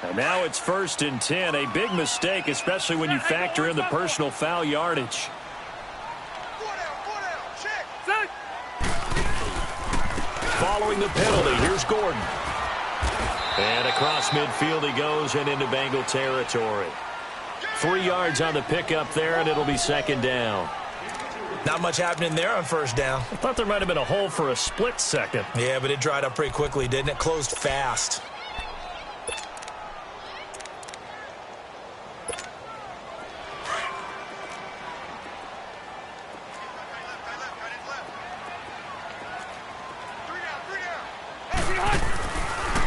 And now it's 1st and 10. A big mistake, especially when you factor in the personal foul yardage. Following the penalty, here's Gordon. And across midfield he goes and into Bengal territory. 3 yards on the pickup there, and it'll be 2nd down. Not much happening there on 1st down. I thought there might have been a hole for a split second. Yeah, but it dried up pretty quickly, didn't it? Closed fast.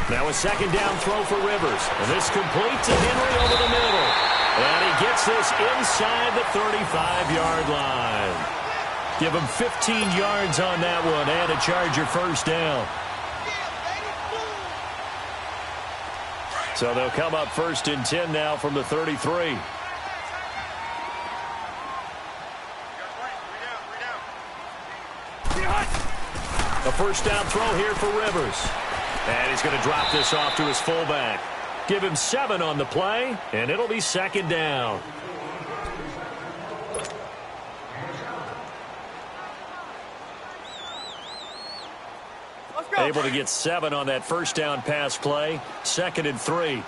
Now a 2nd down throw for Rivers. And this complete to Henry over the middle. And he gets this inside the 35-yard line. Give him 15 yards on that one and a Charger 1st down. So they'll come up 1st and 10 now from the 33. A 1st down throw here for Rivers. And he's going to drop this off to his fullback. Give him 7 on the play, and it'll be 2nd down. Able to get 7 on that 1st down pass play. 2nd and 3.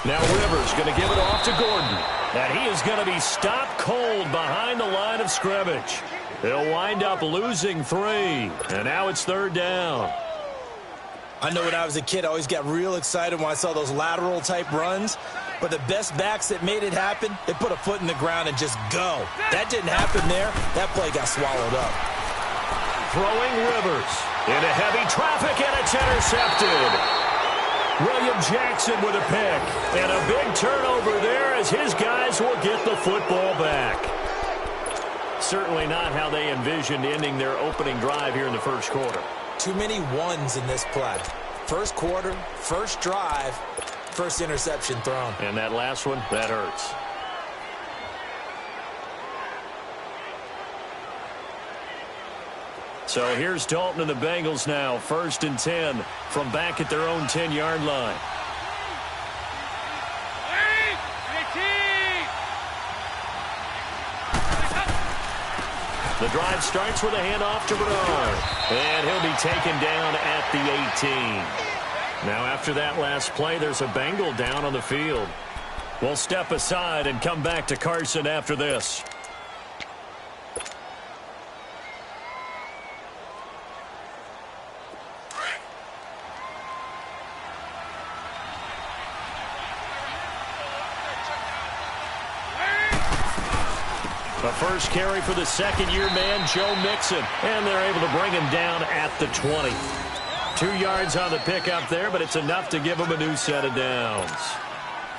Now Rivers going to give it off to Gordon. And he is going to be stopped cold behind the line of scrimmage. He'll wind up losing 3. And now it's 3rd down. I know when I was a kid, I always got real excited when I saw those lateral type runs. But the best backs that made it happen, they put a foot in the ground and just go. That didn't happen there. That play got swallowed up. Throwing Rivers into heavy traffic, and it's intercepted. William Jackson with a pick. And a big turnover there as his guys will get the football back. Certainly not how they envisioned ending their opening drive here in the 1st quarter. Too many ones in this play. 1st quarter, 1st drive, 1st interception thrown. And that last one, that hurts. So here's Dalton and the Bengals now. 1st and 10 from back at their own 10-yard line. The drive starts with a handoff to Bernard. And he'll be taken down at the 18. Now after that last play, there's a Bengal down on the field. We'll step aside and come back to Carson after this. The first carry for the 2nd-year man, Joe Mixon. And they're able to bring him down at the 20. 2 yards on the pickup there, but it's enough to give him a new set of downs.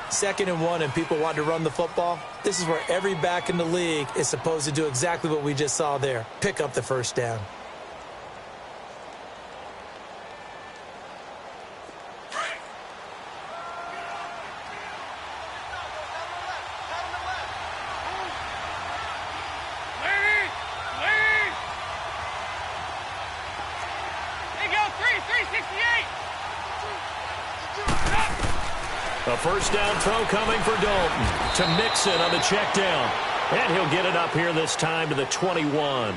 2nd and 1 and people want to run the football. This is where every back in the league is supposed to do exactly what we just saw there. Pick up the 1st down. A 1st down throw coming for Dalton to Mixon on the check down. And he'll get it up here this time to the 21.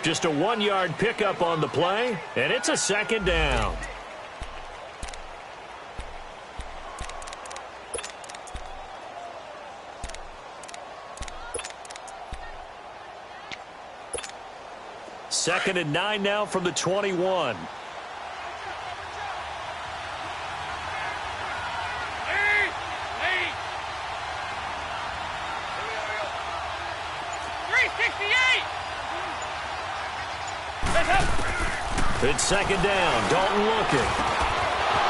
Just a 1-yard pickup on the play, and it's a 2nd down. Second and 9 now from the 21. It's 2nd down. Dalton looking.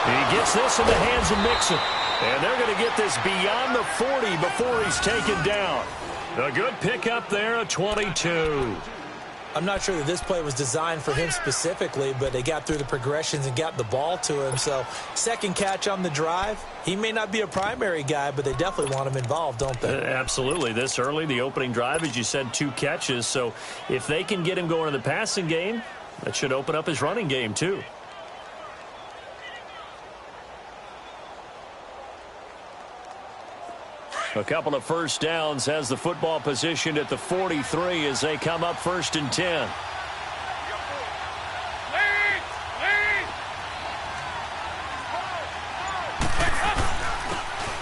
He gets this in the hands of Mixon. And they're going to get this beyond the 40 before he's taken down. A good pickup there, a 22. I'm not sure that this play was designed for him specifically, but they got through the progressions and got the ball to him. So second catch on the drive. He may not be a primary guy, but they definitely want him involved, don't they? Absolutely. This early, the opening drive, as you said, 2 catches. So if they can get him going in the passing game, that should open up his running game too. A couple of first downs has the football positioned at the 43 as they come up 1st and 10.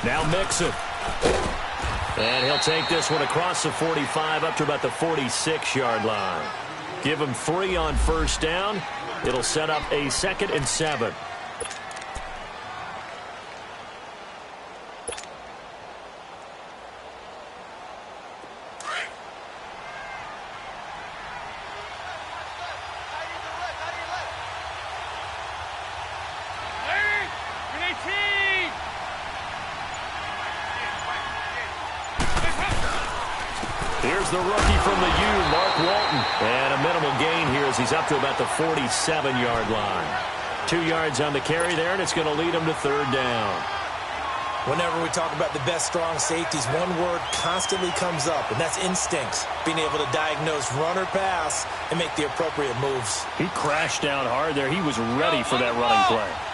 Now Mixon. And he'll take this one across the 45 up to about the 46-yard line. Give him 3 on first down. It'll set up a 2nd and 7. Here's the rookie from the U, Mark Walton. And a minimal gain here as he's up to about the 47-yard line. 2 yards on the carry there, and it's going to lead him to 3rd down. Whenever we talk about the best strong safeties, one word constantly comes up, and that's instincts. Being able to diagnose run or pass and make the appropriate moves. He crashed down hard there. He was ready for that running play.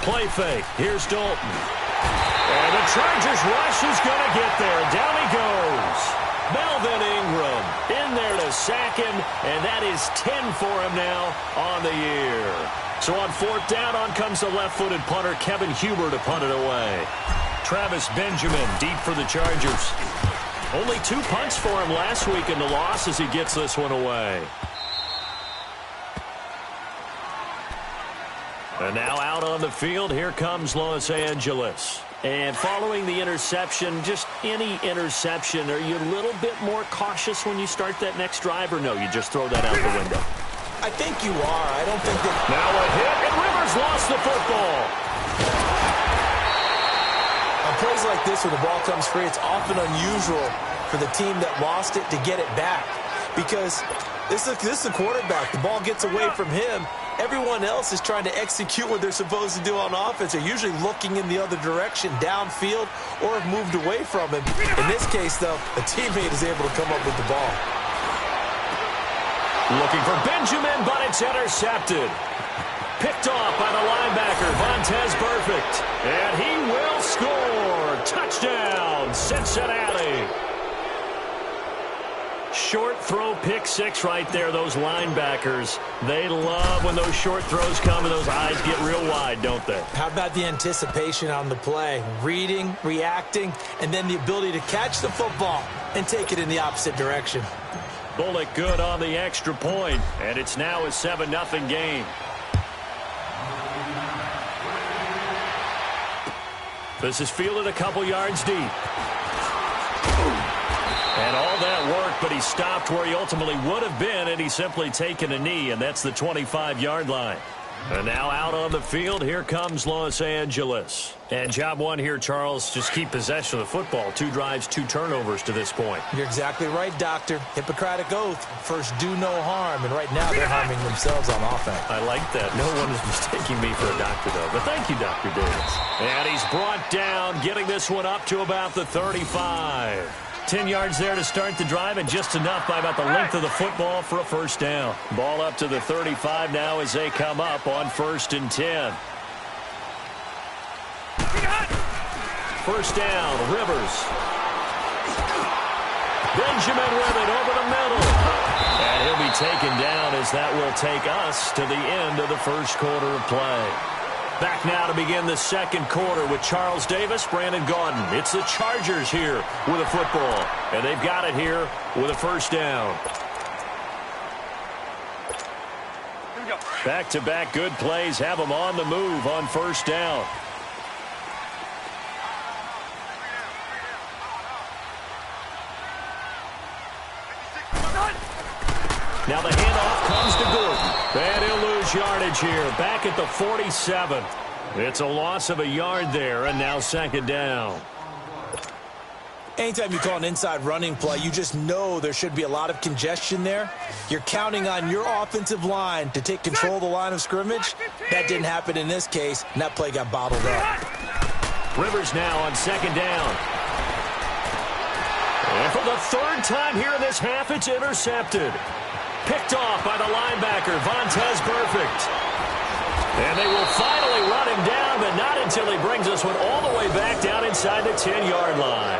Play fake. Here's Dalton. And the Chargers rush is going to get there. Down he goes. Melvin Ingram in there to sack him, and that is 10 for him now on the year. So on 4th down, on comes the left-footed punter, Kevin Huber, to punt it away. Travis Benjamin deep for the Chargers. Only 2 punts for him last week in the loss as he gets this one away. And now out on the field, here comes Los Angeles. And following the interception, just any interception, are you a little bit more cautious when you start that next drive, or no, you just throw that out the window? I think you are. I don't think that... Now a hit, and Rivers lost the football. On plays like this where the ball comes free, it's often unusual for the team that lost it to get it back. Because this is the quarterback. The ball gets away from him. Everyone else is trying to execute what they're supposed to do on offense. They're usually looking in the other direction, downfield, or have moved away from him. In this case, though, a teammate is able to come up with the ball. Looking for Benjamin, but it's intercepted. Picked off by the linebacker, Vontaze Burfict. And he will score. Touchdown, Cincinnati. Short throw, pick 6 right there. Those linebackers, they love when those short throws come and those eyes get real wide, don't they? How about the anticipation on the play? Reading, reacting, and then the ability to catch the football and take it in the opposite direction. Bullock good on the extra point, and it's now a 7-0 game. This is fielded a couple yards deep. And all that work, but he stopped where he ultimately would have been, and he's simply taken a knee, and that's the 25-yard line. And now out on the field, here comes Los Angeles. And job one here, Charles, just keep possession of the football. 2 drives, 2 turnovers to this point. You're exactly right, Doctor. Hippocratic oath. First, do no harm. And right now, they're harming themselves on offense. I like that. No one is mistaking me for a doctor, though. But thank you, Dr. Davis. And he's brought down, getting this one up to about the 35. 10 yards there to start the drive, and just enough by about the length of the football for a first down. Ball up to the 35 now as they come up on 1st and 10. First down, Rivers. Benjamin with it over the middle. And he'll be taken down as that will take us to the end of the first quarter of play. Back now to begin the second quarter with Charles Davis, Brandon Gaudin. It's the Chargers here with a football, and they've got it here with a first down. Back-to-back good plays have them on the move on first down. Now the handoff comes to Gordon. And he'll lose yardage here. Back at the 47. It's a loss of a yard there, and now second down. Anytime you call an inside running play, you just know there should be a lot of congestion there. You're counting on your offensive line to take control of the line of scrimmage. That didn't happen in this case, and that play got bottled up. Rivers now on second down. And for the third time here in this half, it's intercepted. Picked off by the linebacker, Vontaze Burfict. And they will finally run him down, but not until he brings us one all the way back down inside the 10-yard line.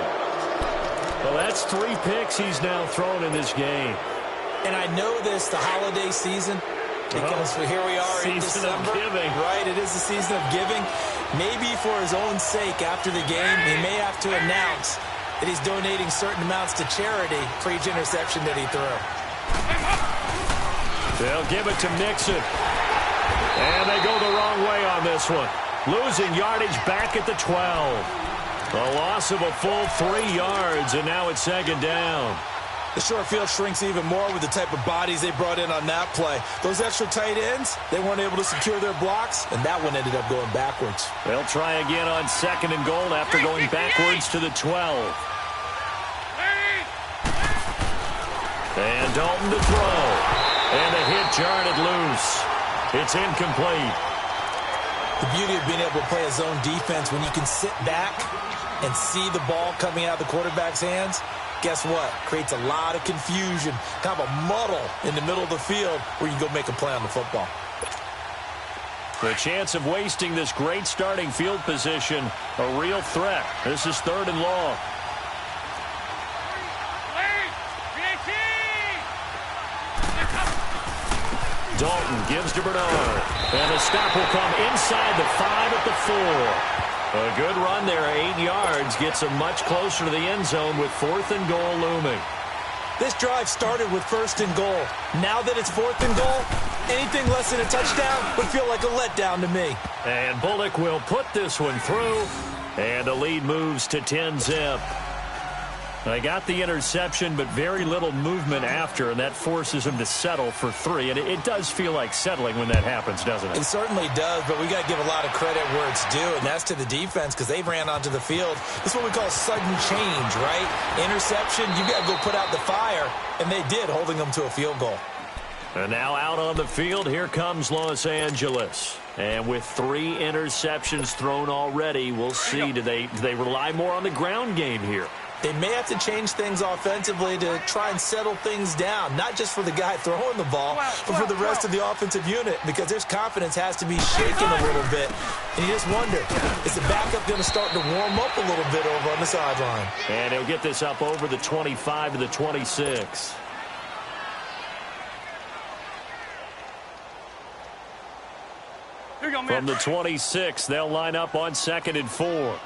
Well, that's 3 picks he's now thrown in this game. And I know this, the holiday season, because here we are in December. Of giving. Right, it is the season of giving. Maybe for his own sake, after the game, he may have to announce that he's donating certain amounts to charity for each interception that he threw. They'll give it to Mixon. And they go the wrong way on this one. Losing yardage back at the 12. A loss of a full 3 yards, and now it's second down. The short field shrinks even more with the type of bodies they brought in on that play. Those extra tight ends, they weren't able to secure their blocks, and that one ended up going backwards. They'll try again on second and goal after going backwards to the 12. And Dalton to throw. And a hit jarred it loose. It's incomplete. The beauty of being able to play a zone defense when you can sit back and see the ball coming out of the quarterback's hands, guess what? Creates a lot of confusion, kind of a muddle in the middle of the field where you can go make a play on the football. The chance of wasting this great starting field position, a real threat. This is third and long. Dalton gives to Bernard. And the stop will come inside the 5 at the 4. A good run there, 8 yards, gets them much closer to the end zone with 4th and goal looming. This drive started with 1st and goal. Now that it's 4th and goal, anything less than a touchdown would feel like a letdown to me. And Bullock will put this one through, and the lead moves to 10-zip. They got the interception, but very little movement after, and that forces them to settle for 3. And it does feel like settling when that happens, doesn't it? It certainly does, but we got to give a lot of credit where it's due, and that's to the defense because they ran onto the field. This is what we call sudden change, right? Interception, you got to go put out the fire, and they did, holding them to a field goal. And now out on the field, here comes Los Angeles. And with 3 interceptions thrown already, we'll see, do they rely more on the ground game here? They may have to change things offensively to try and settle things down, not just for the guy throwing the ball, but for the rest of the offensive unit, because their confidence has to be shaken a little bit. And you just wonder, is the backup going to start to warm up a little bit over on the sideline? And he'll get this up over the 25 to the 26. From the 26, they'll line up on 2nd and 4.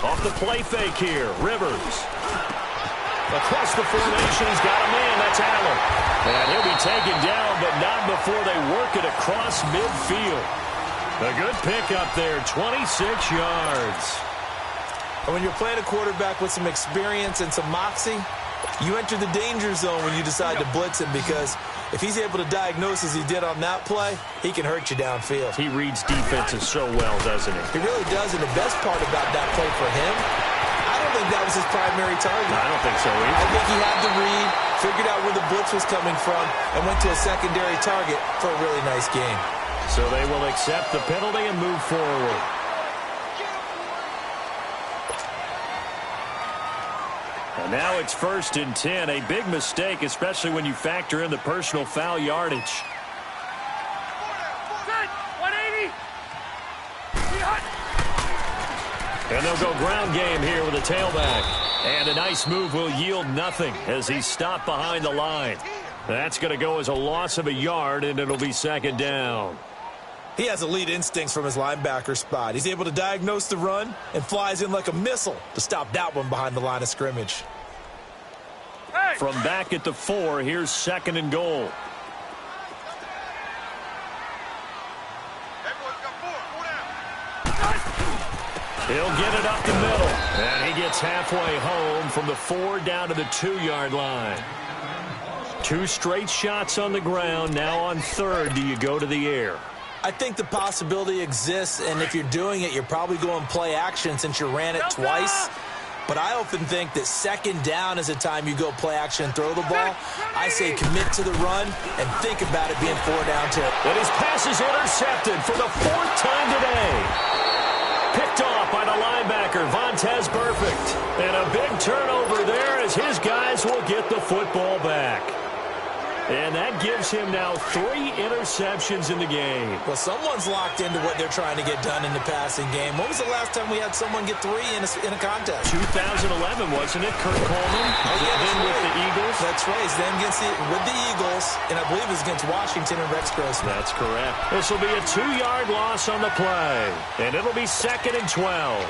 Off the play fake here, Rivers. Across the formation, he's got a man, that's Allen. And he'll be taken down, but not before they work it across midfield. A good pickup there, 26 yards. And when you're playing a quarterback with some experience and some moxie, you enter the danger zone when you decide to blitz him, because if he's able to diagnose as he did on that play, he can hurt you downfield. He reads defenses so well, doesn't he? He really does, and the best part about that play for him, I don't think that was his primary target. I don't think so either. I think he had the read, figured out where the blitz was coming from, and went to a secondary target for a really nice game. So they will accept the penalty and move forward. And now it's 1st and 10. A big mistake, especially when you factor in the personal foul yardage. And they'll go ground game here with a tailback. And a nice move will yield nothing as he's stopped behind the line. That's going to go as a loss of a yard, and it'll be 2nd down. He has elite instincts from his linebacker spot. He's able to diagnose the run and flies in like a missile to stop that one behind the line of scrimmage. From back at the 4, here's 2nd and goal. He'll get it up the middle. And he gets halfway home from the 4 down to the 2-yard line. 2 straight shots on the ground. Now on 3rd, do you go to the air? I think the possibility exists, and if you're doing it, you're probably going play action since you ran it twice. But I often think that 2nd down is the time you go play action and throw the ball. I say commit to the run and think about it being 4 down too. And his pass is intercepted for the 4th time today. Picked off by the linebacker, Vontaze Burfict. And a big turnover there as his guys will get the football back. And that gives him now 3 interceptions in the game. Well, someone's locked into what they're trying to get done in the passing game. When was the last time we had someone get 3 in a contest? 2011, wasn't it? Kurt Coleman. Oh, yeah, then with the Eagles. That's right. He's then with the Eagles, and I believe it was against Washington and Rex Grossman. That's correct. This will be a 2-yard loss on the play, and it'll be 2nd and 12.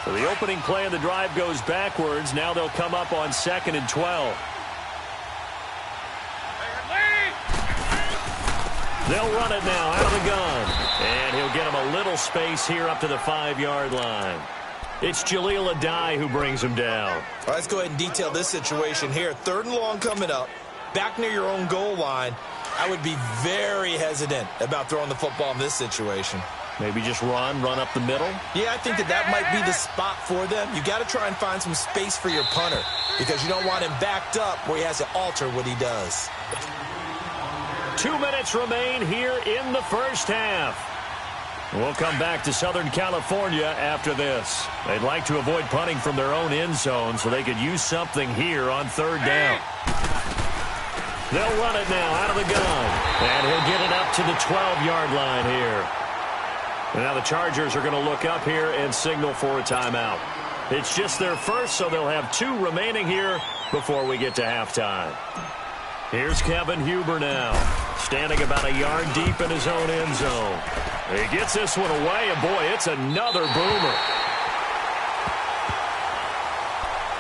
So the opening play of the drive goes backwards. Now they'll come up on 2nd and 12. They'll run it now out of the gun. And he'll get him a little space here up to the 5-yard line. It's Jaleel Adai who brings him down. All right, let's go ahead and detail this situation here. 3rd and long coming up. Back near your own goal line. I would be very hesitant about throwing the football in this situation. Maybe just run up the middle? Yeah, I think that might be the spot for them. You got to try and find some space for your punter because you don't want him backed up where he has to alter what he does. 2 minutes remain here in the first half. We'll come back to Southern California after this. They'd like to avoid punting from their own end zone so they could use something here on 3rd down. They'll run it now out of the gun. And he'll get it up to the 12-yard line here. And now the Chargers are going to look up here and signal for a timeout. It's just their first, so they'll have 2 remaining here before we get to halftime. Here's Kevin Huber now, standing about a yard deep in his own end zone. He gets this one away, and boy, it's another boomer.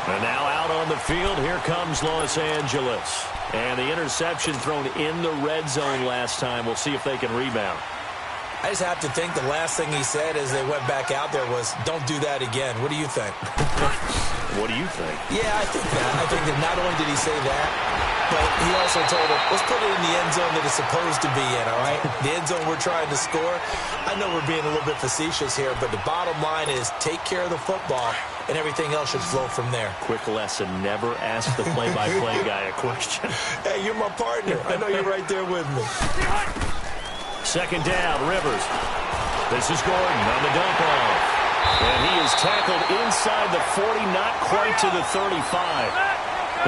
And now out on the field, here comes Los Angeles. And the interception thrown in the red zone last time. We'll see if they can rebound. I just have to think the last thing he said as they went back out there was, don't do that again. What do you think? What do you think? Yeah, I think that. I think that not only did he say that, but he also told him, let's put it in the end zone that it's supposed to be in, all right? The end zone we're trying to score. I know we're being a little bit facetious here, but the bottom line is take care of the football, and everything else should flow from there. Quick lesson, never ask the play-by-play guy a question. Hey, you're my partner. I know you're right there with me. 2nd down, Rivers. This is Gordon on the dump off. And he is tackled inside the 40, not quite to the 35.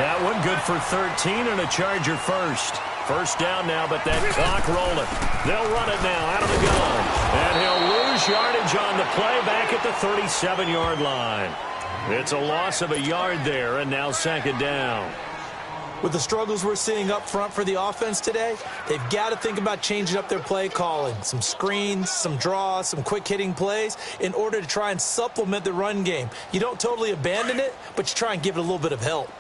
That one good for 13 and a Charger first. 1st down now, but that clock rolling. They'll run it now out of the gun. And he'll lose yardage on the play back at the 37-yard line. It's a loss of a yard there, and now 2nd down. With the struggles we're seeing up front for the offense today, they've got to think about changing up their play calling. Some screens, some draws, some quick-hitting plays in order to try and supplement the run game. You don't totally abandon it, but you try and give it a little bit of help.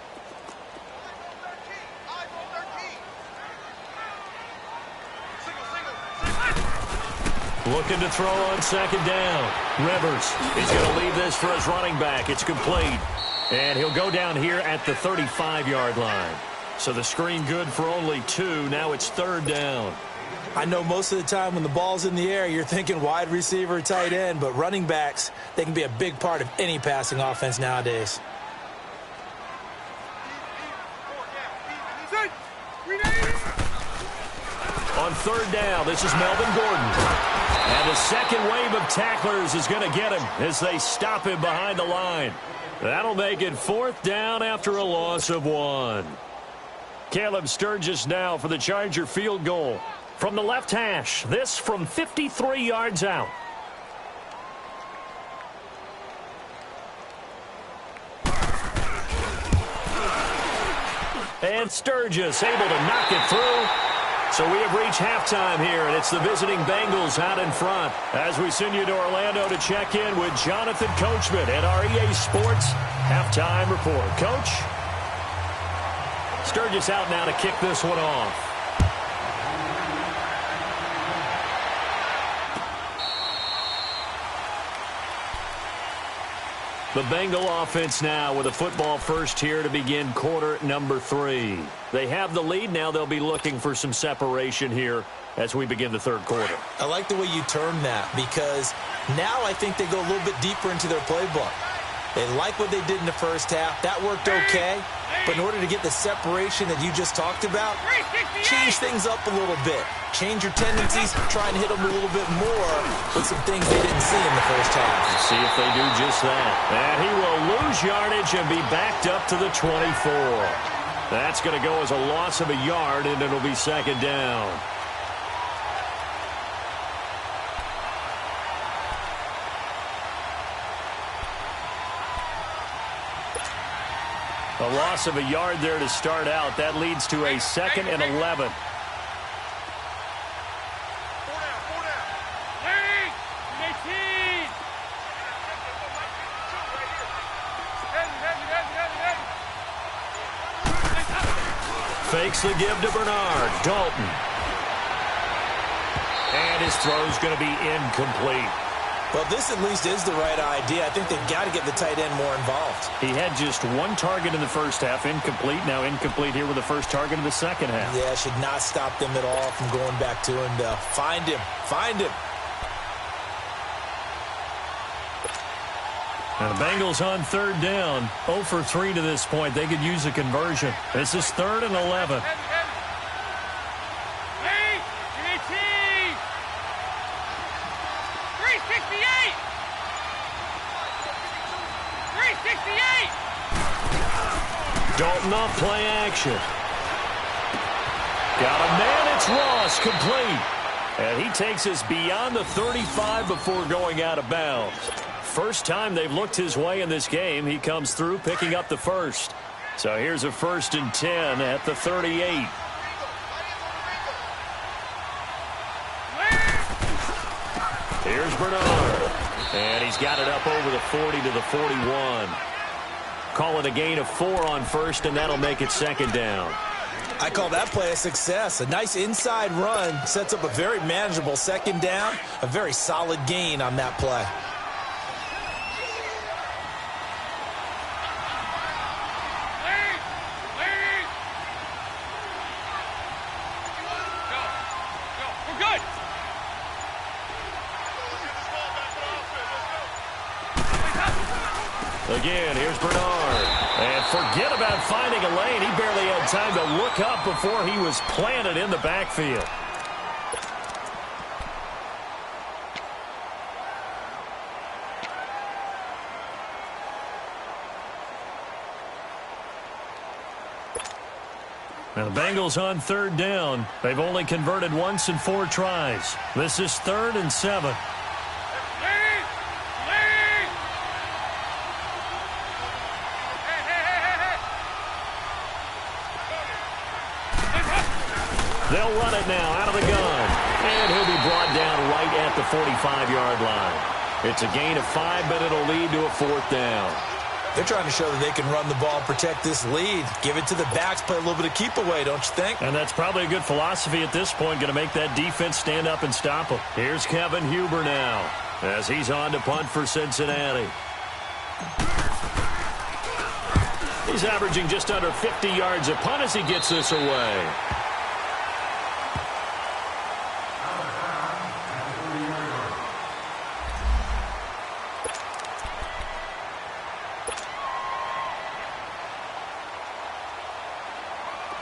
Looking to throw on 2nd down. Rivers, he's going to leave this for his running back. It's complete. And he'll go down here at the 35-yard line. So the screen good for only 2. Now it's 3rd down. I know most of the time when the ball's in the air, you're thinking wide receiver, tight end, but running backs, they can be a big part of any passing offense nowadays. On 3rd down, this is Melvin Gordon. And the second wave of tacklers is going to get him as they stop him behind the line. That'll make it 4th down after a loss of 1. Caleb Sturgis now for the Charger field goal. From the left hash, this from 53 yards out. And Sturgis able to knock it through. So we have reached halftime here, and it's the visiting Bengals out in front. As we send you to Orlando to check in with Jonathan Coachman at our EA Sports Halftime Report. Coach? Sturgis out now to kick this one off. The Bengal offense now with a football first here to begin quarter number 3. They have the lead. Now they'll be looking for some separation here as we begin the third quarter. I like the way you term that, because now I think they go a little bit deeper into their playbook. They like what they did in the first half. That worked okay. But in order to get the separation that you just talked about, change things up a little bit. Change your tendencies, try and hit them a little bit more with some things they didn't see in the first half. See if they do just that. And he will lose yardage and be backed up to the 24. That's going to go as a loss of a yard, and it'll be second down. A loss of a yard there to start out. That leads to a 2nd and 11. Fakes the give to Bernard. Dalton. And his throw's going to be incomplete. Well, this at least is the right idea. I think they've got to get the tight end more involved. He had just one target in the first half, incomplete. Now incomplete here with the first target of the second half. Yeah, should not stop them at all from going back to him, though. Find him. Find him. And the Bengals on third down. 0 for 3 to this point. They could use a conversion. This is 3rd and 11. Dalton off play action. Got a man. It's Ross, complete. And he takes us beyond the 35 before going out of bounds. First time they've looked his way in this game. He comes through picking up the first. So here's a 1st and 10 at the 38. Here's Bernard. And he's got it up over the 40 to the 41. Call it a gain of 4 on first, and that'll make it second down. I call that play a success. A nice inside run sets up a very manageable second down. A very solid gain on that play. Again, here's Bernard. And forget about finding a lane. He barely had time to look up before he was planted in the backfield. Now the Bengals on third down. They've only converted once in 4 tries. This is 3rd and 7. They'll run it now out of the gun. And he'll be brought down right at the 45-yard line. It's a gain of 5, but it'll lead to a 4th down. They're trying to show that they can run the ball and protect this lead. Give it to the backs, play a little bit of keep away, don't you think? And that's probably a good philosophy at this point, going to make that defense stand up and stop them. Here's Kevin Huber now as he's on to punt for Cincinnati. He's averaging just under 50 yards a punt as he gets this away.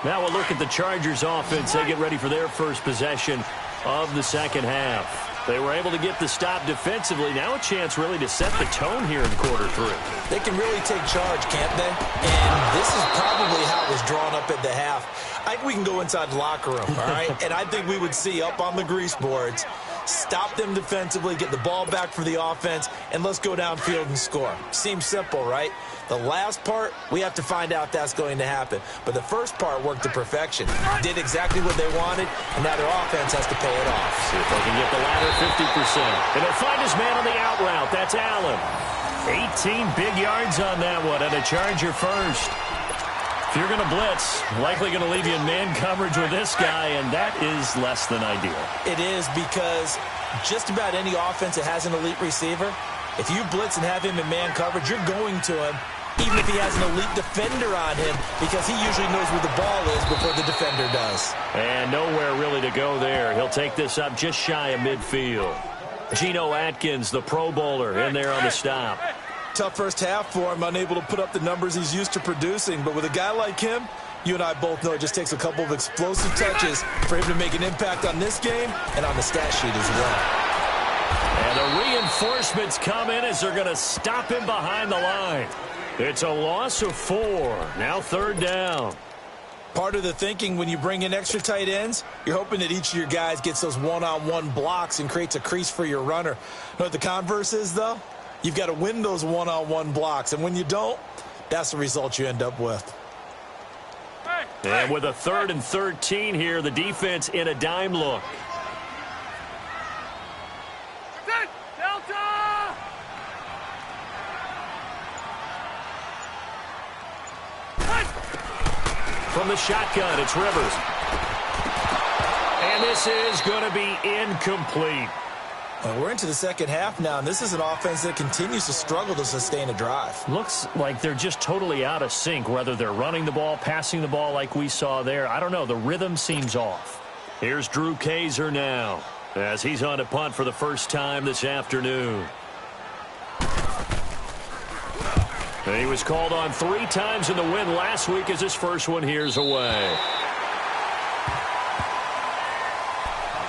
Now we'll look at the Chargers offense. They get ready for their first possession of the second half. They were able to get the stop defensively. Now a chance really to set the tone here in quarter 3. They can really take charge, can't they? And this is probably how it was drawn up at the half. I think we can go inside the locker room, all right? And I think we would see up on the grease boards, stop them defensively, get the ball back for the offense, and let's go downfield and score. Seems simple, right? The last part, we have to find out if that's going to happen. But the first part worked to perfection. Did exactly what they wanted, and now their offense has to pay it off. See if they can get the latter 50%. And he'll find his man on the out route. That's Allen. 18 big yards on that one, and a Charger first. If you're going to blitz, likely going to leave you in man coverage with this guy, and that is less than ideal. It is, because just about any offense that has an elite receiver, if you blitz and have him in man coverage, you're going to him, even if he has an elite defender on him, because he usually knows where the ball is before the defender does. And nowhere really to go there. He'll take this up just shy of midfield. Geno Atkins, the Pro Bowler, in there on the stop. Tough first half for him, unable to put up the numbers he's used to producing. But with a guy like him, you and I both know it just takes a couple of explosive touches for him to make an impact on this game and on the stat sheet as well. And the reinforcements come in as they're going to stop him behind the line. It's a loss of 4. Now 3rd down. Part of the thinking when you bring in extra tight ends, you're hoping that each of your guys gets those one-on-one blocks and creates a crease for your runner. You know what the converse is, though? You've got to win those one-on-one blocks, and when you don't, that's the result you end up with. And with a 3rd and 13 here, the defense in a dime look. Delta! From the shotgun, it's Rivers. And this is going to be incomplete. Well, we're into the second half now, and this is an offense that continues to struggle to sustain a drive. Looks like they're just totally out of sync, whether they're running the ball, passing the ball like we saw there. I don't know. The rhythm seems off. Here's Drew Kaiser now, as he's on a punt for the first time this afternoon. And he was called on 3 times in the win last week as his first one here's away.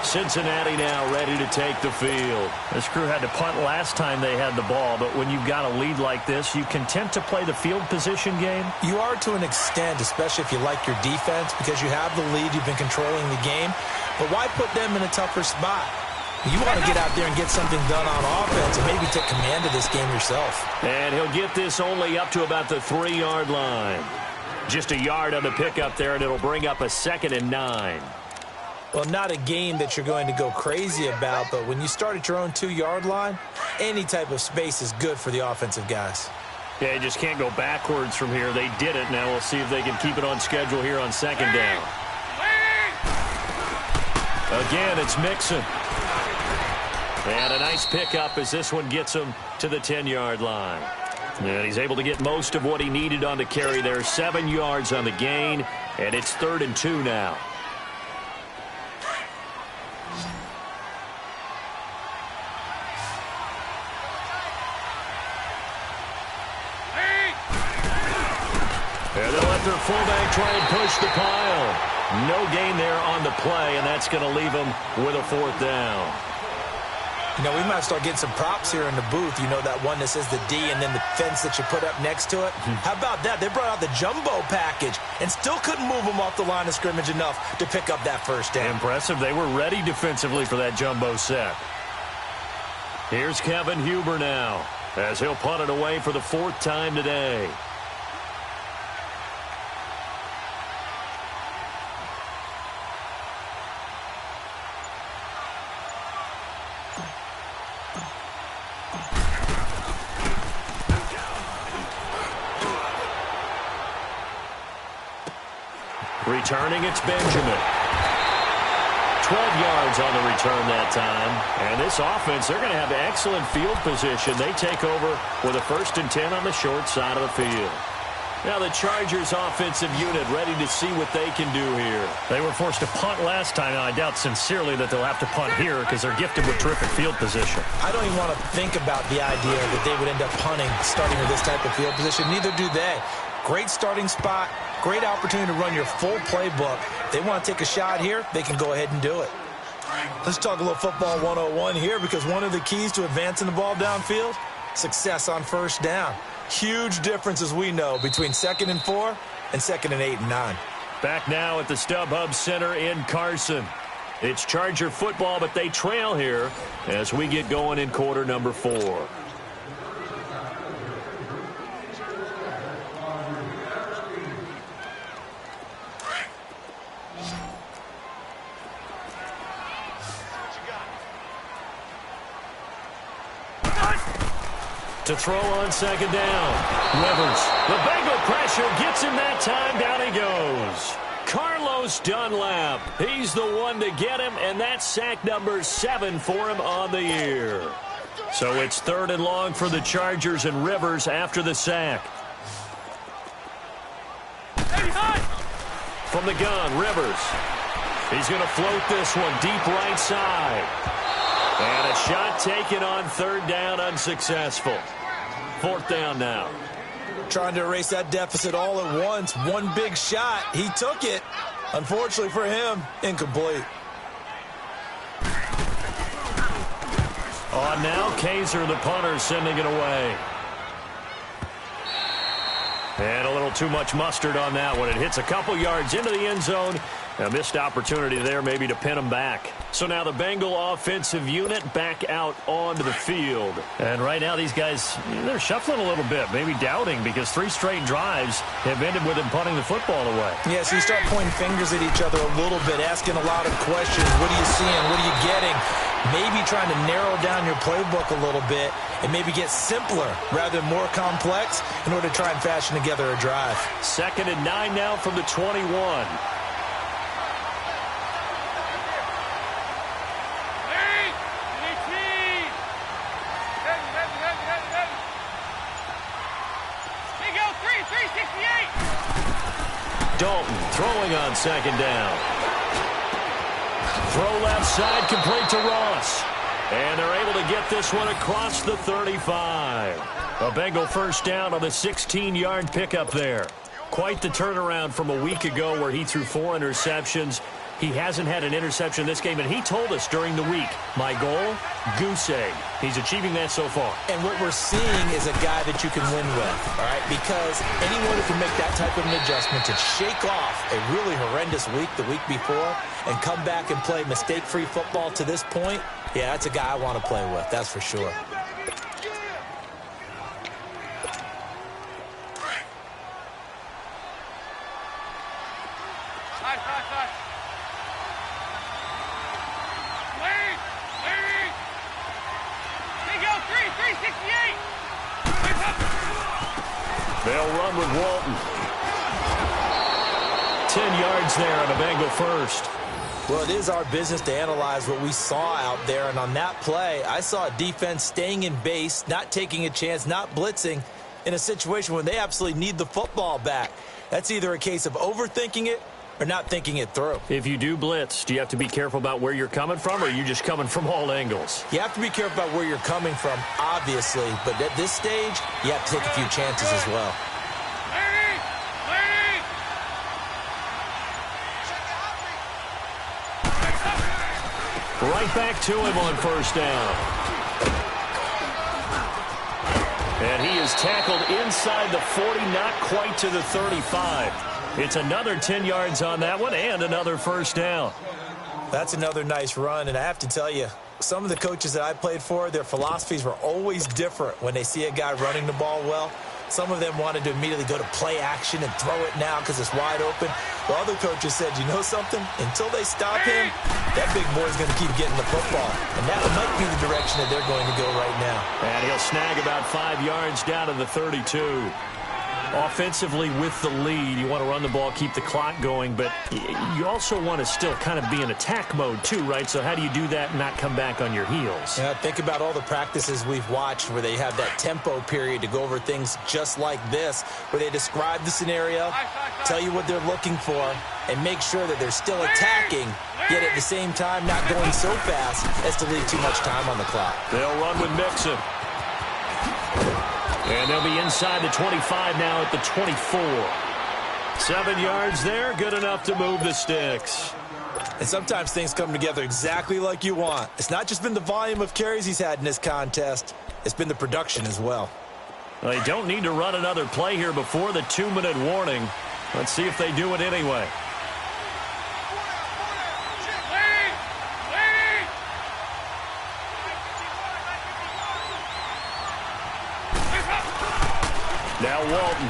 Cincinnati now ready to take the field. This crew had to punt last time they had the ball, but when you've got a lead like this, you content to play the field position game? You are to an extent, especially if you like your defense, because you have the lead, you've been controlling the game. But why put them in a tougher spot? You want to get out there and get something done on offense and maybe take command of this game yourself. And he'll get this only up to about the 3-yard line. Just a yard on the pickup there, and it'll bring up a 2nd and 9. Well, not a game that you're going to go crazy about, but when you start at your own 2-yard line, any type of space is good for the offensive guys. Yeah, you just can't go backwards from here. They did it. Now we'll see if they can keep it on schedule here on 2nd down. Again, it's Mixon. And a nice pickup as this one gets him to the 10-yard line. And he's able to get most of what he needed on the carry there. 7 yards on the gain, and it's 3rd and 2 now. And they'll let their fullback try and push the pile. No gain there on the play, and that's going to leave them with a 4th down. You know, we might start getting some props here in the booth. You know, that one that says the D and then the fence that you put up next to it? How about that? They brought out the jumbo package and still couldn't move them off the line of scrimmage enough to pick up that 1st down. Impressive. They were ready defensively for that jumbo set. Here's Kevin Huber now, as he'll punt it away for the 4th time today. Returning, it's Benjamin. 12 yards on the return that time. And this offense, they're going to have excellent field position. They take over with a 1st and 10 on the short side of the field. Now the Chargers offensive unit ready to see what they can do here. They were forced to punt last time, and I doubt sincerely that they'll have to punt here because they're gifted with terrific field position. I don't even want to think about the idea that they would end up punting starting with this type of field position. Neither do they. Great starting spot. Great opportunity to run your full playbook. If they want to take a shot here, they can go ahead and do it. Let's talk a little football 101 here, because one of the keys to advancing the ball downfield, success on 1st down. Huge difference, as we know, between 2nd and 4 and 2nd and 8 and 9. Back now at the StubHub Center in Carson. It's Charger football, but they trail here as we get going in quarter number 4. To throw on 2nd down. Rivers. The Bengal pressure gets him that time down Bruce Dunlap. He's the one to get him, and that's sack number 7 for him on the year. So it's 3rd and long for the Chargers and Rivers after the sack. From the gun, Rivers. He's going to float this one deep right side. And a shot taken on 3rd down, unsuccessful. 4th down now. Trying to erase that deficit all at once. One big shot. He took it. Unfortunately for him, incomplete. On now, Kaiser, the punter, sending it away. And a little too much mustard on that one. It hits a couple yards into the end zone. A missed opportunity there maybe to pin him back. So now the Bengal offensive unit back out onto the field. And right now these guys, they're shuffling a little bit, maybe doubting, because 3 straight drives have ended with him punting the football away. Yeah, so you start pointing fingers at each other a little bit, asking a lot of questions. What are you seeing? What are you getting? Maybe trying to narrow down your playbook a little bit and maybe get simpler rather than more complex in order to try and fashion together a drive. 2nd and 9 now from the 21. Dalton throwing on 2nd down. Throw left side, complete to Ross. And they're able to get this one across the 35. A Bengal 1st down on the 16-yard pickup there. Quite the turnaround from a week ago where he threw 4 interceptions. He hasn't had an interception this game, and he told us during the week, my goal, goose egg. He's achieving that so far. And what we're seeing is a guy that you can win with, all right? Because anyone who can make that type of an adjustment to shake off a really horrendous week the week before and come back and play mistake-free football to this point, yeah, that's a guy I want to play with, that's for sure. They'll run with Walton. 10 yards there on a Bengal 1st. Well, it is our business to analyze what we saw out there, and on that play, I saw a defense staying in base, not taking a chance, not blitzing, in a situation when they absolutely need the football back. That's either a case of overthinking it or not thinking it through. If you do blitz, do you have to be careful about where you're coming from, or are you just coming from all angles? You have to be careful about where you're coming from, obviously, but at this stage, you have to take a few chances as well. Right back to him on 1st down. And he is tackled inside the 40, not quite to the 35. It's another 10 yards on that one and another 1st down. That's another nice run, and I have to tell you, some of the coaches that I played for, their philosophies were always different when they see a guy running the ball well. Some of them wanted to immediately go to play action and throw it now because it's wide open. While other coaches said, you know something? Until they stop him, that big boy's going to keep getting the football. And that might be the direction that they're going to go right now. And he'll snag about 5 yards down to the 32. Offensively with the lead, you want to run the ball, keep the clock going, but you also want to still kind of be in attack mode too, right? So how do you do that and not come back on your heels? Yeah, think about all the practices we've watched where they have that tempo period to go over things just like this, where they describe the scenario, tell you what they're looking for, and make sure that they're still attacking, yet at the same time not going so fast as to leave too much time on the clock. They'll run with Mixon. And they'll be inside the 25 now at the 24. 7 yards there, good enough to move the sticks. And sometimes things come together exactly like you want. It's not just been the volume of carries he's had in this contest. It's been the production as well. Well, they don't need to run another play here before the 2-minute warning. Let's see if they do it anyway. Now Walton.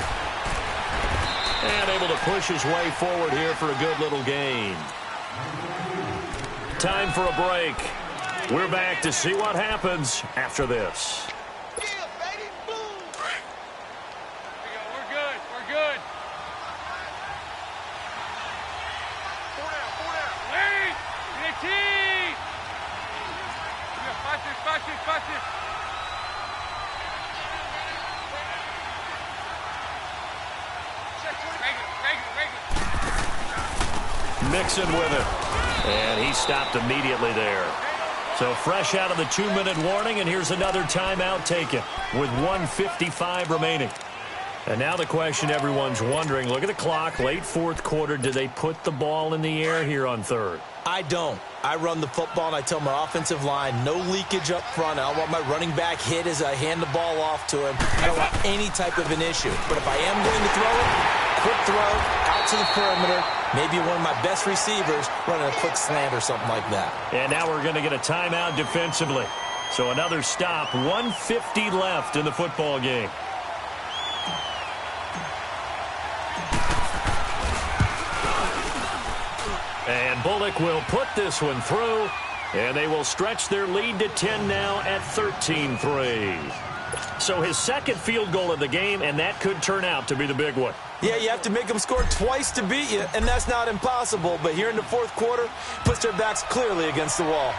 And able to push his way forward here for a good little gain. Time for a break. We're back to see what happens after this. Mixon with it. And he stopped immediately there. So fresh out of the 2-minute warning, and here's another timeout taken with 1:55 remaining. And now the question everyone's wondering, look at the clock, late fourth quarter, do they put the ball in the air here on third? I don't. I run the football, and I tell my offensive line, no leakage up front. I don't want my running back hit as I hand the ball off to him. I don't want any type of an issue. But if I am going to throw it, quick throw, out to the perimeter, maybe one of my best receivers running a quick slant or something like that. And now we're going to get a timeout defensively. So another stop, 1:50 left in the football game. And Bullock will put this one through, and they will stretch their lead to 10 now at 13-3. So his second field goal of the game, and that could turn out to be the big one. Yeah, you have to make them score twice to beat you, and that's not impossible. But here in the fourth quarter, puts their backs clearly against the wall.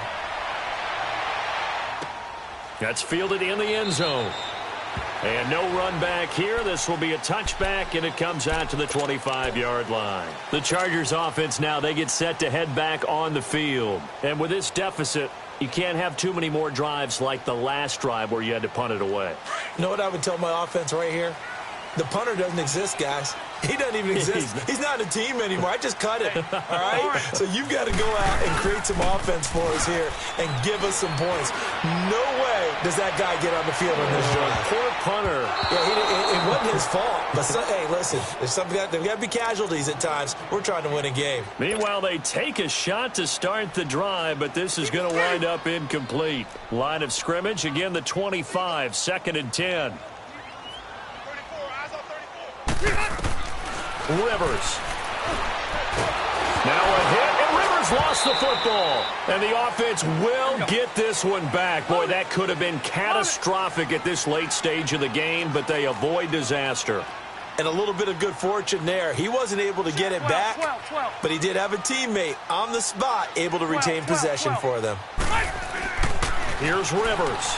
That's fielded in the end zone. And no run back here. This will be a touchback, and it comes out to the 25-yard line. The Chargers offense now, they get set to head back on the field. And with this deficit, you can't have too many more drives like the last drive where you had to punt it away. You know what I would tell my offense right here? The punter doesn't exist, guys. He doesn't even exist. He's not a team anymore. I just cut it, all right? So you've got to go out and create some offense for us here and give us some points. No way does that guy get on the field on this drive. Poor punter. Yeah, it wasn't his fault. But, hey, listen, there's got to be casualties at times. We're trying to win a game. Meanwhile, they take a shot to start the drive, but this is going to wind up incomplete. Line of scrimmage, again, the 25, 2nd and 10. Rivers. Now a hit, and Rivers lost the football. And the offense will get this one back. Boy, that could have been catastrophic at this late stage of the game, but they avoid disaster. And a little bit of good fortune there. He wasn't able to get it back, but he did have a teammate on the spot able to retain possession for them. Here's Rivers.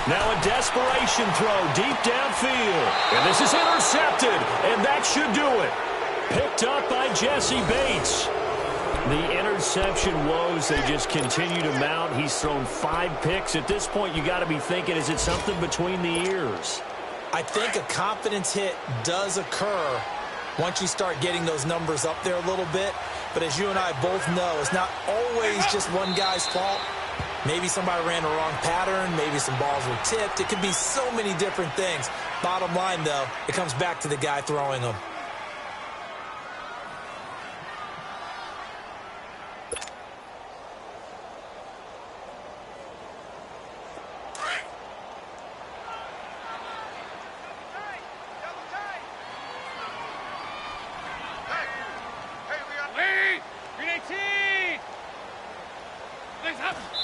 Now a desperation throw deep downfield. And this is intercepted, and that should do it. Picked up by Jesse Bates. The interception woes, they just continue to mount. He's thrown 5 picks. At this point, you got to be thinking, is it something between the ears? I think a confidence hit does occur once you start getting those numbers up there a little bit. But as you and I both know, it's not always just one guy's fault. Maybe somebody ran the wrong pattern. Maybe some balls were tipped. It could be so many different things. Bottom line, though, it comes back to the guy throwing them.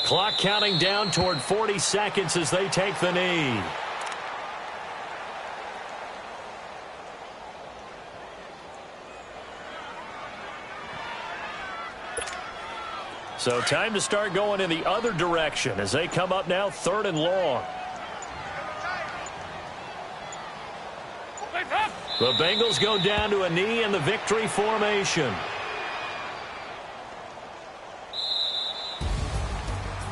Clock counting down toward 40 seconds as they take the knee. So time to start going in the other direction as they come up now 3rd and long. The Bengals go down to a knee in the victory formation.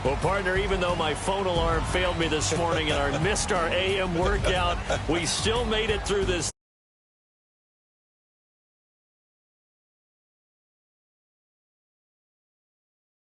Well, partner, even though my phone alarm failed me this morning and I missed our AM workout, we still made it through this